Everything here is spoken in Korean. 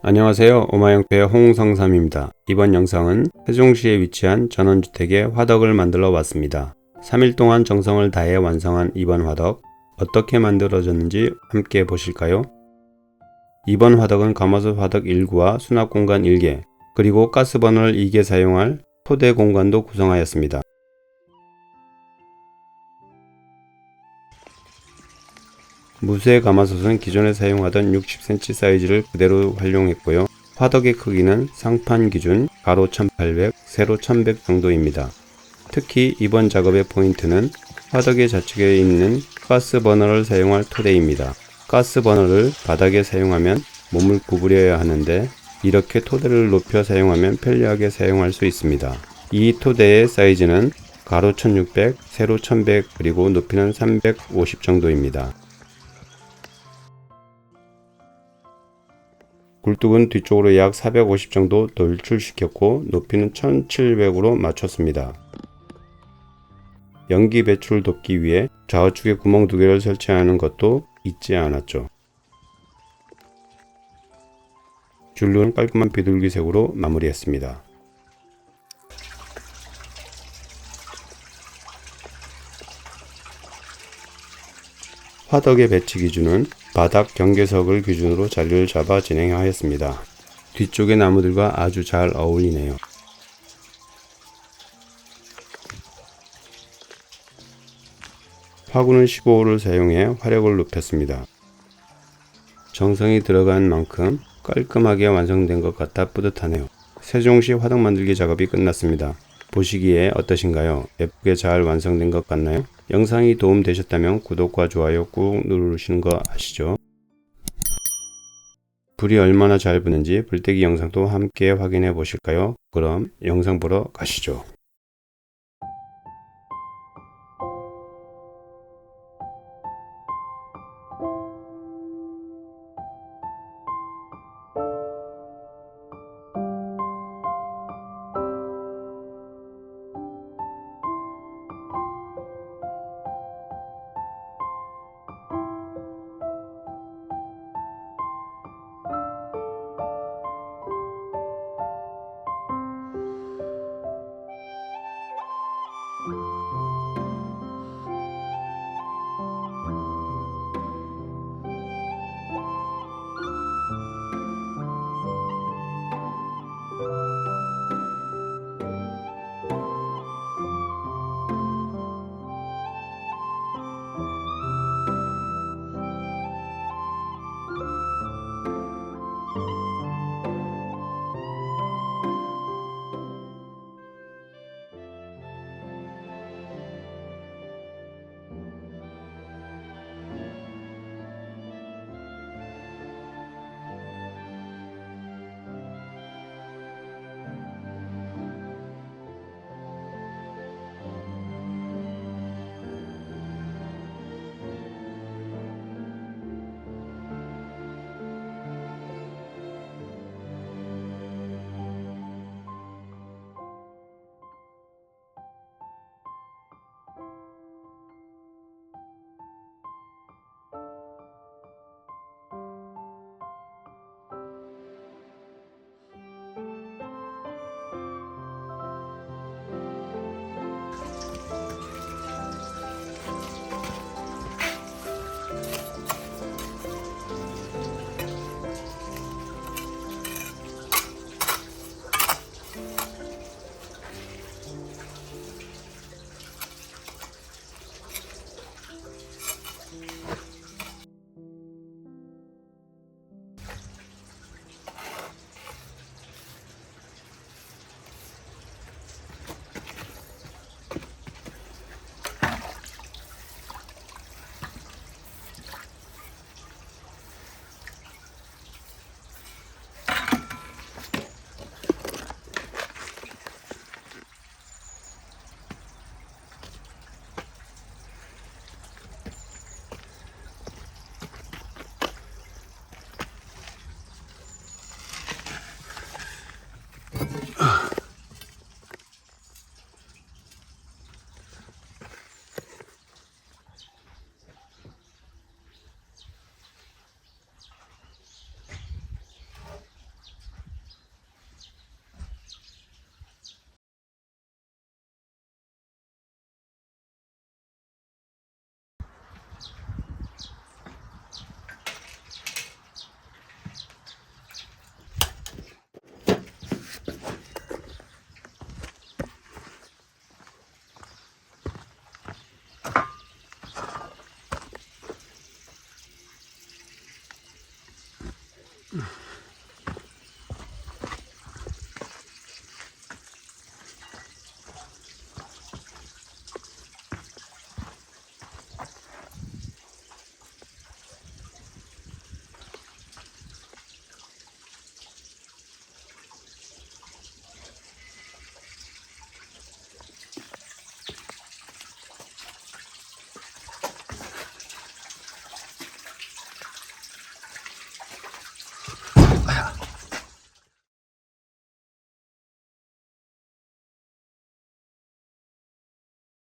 안녕하세요. 오마이황토의 홍성삼입니다. 이번 영상은 세종시에 위치한 전원주택의 화덕을 만들어 봤습니다. 3일 동안 정성을 다해 완성한 이번 화덕, 어떻게 만들어졌는지 함께 보실까요? 이번 화덕은 가마솥 화덕 1구와 수납공간 1개, 그리고 가스버너를 2개 사용할 토대 공간도 구성하였습니다. 무쇠 가마솥은 기존에 사용하던 60cm 사이즈를 그대로 활용했고요. 화덕의 크기는 상판 기준 가로 1800, 세로 1100 정도입니다. 특히 이번 작업의 포인트는 화덕의 좌측에 있는 가스버너를 사용할 토대입니다. 가스버너를 바닥에 사용하면 몸을 구부려야 하는데 이렇게 토대를 높여 사용하면 편리하게 사용할 수 있습니다. 이 토대의 사이즈는 가로 1600, 세로 1100, 그리고 높이는 350 정도입니다. 굴뚝은 뒤쪽으로 약 450 정도 돌출시켰고 높이는 1700으로 맞췄습니다. 연기 배출을 돕기 위해 좌우측에 구멍 2개를 설치하는 것도 잊지 않았죠. 줄눈은 깔끔한 비둘기색으로 마무리했습니다. 화덕의 배치 기준은 바닥 경계석을 기준으로 자리를 잡아 진행하였습니다. 뒤쪽의 나무들과 아주 잘 어울리네요. 화구는 15호를 사용해 화력을 높였습니다. 정성이 들어간 만큼 깔끔하게 완성된 것 같아 뿌듯하네요. 세종시 화덕 만들기 작업이 끝났습니다. 보시기에 어떠신가요? 예쁘게 잘 완성된 것 같나요? 영상이 도움되셨다면 구독과 좋아요 꾹 누르시는 거 아시죠? 불이 얼마나 잘 붙는지 불떼기 영상도 함께 확인해 보실까요? 그럼 영상 보러 가시죠.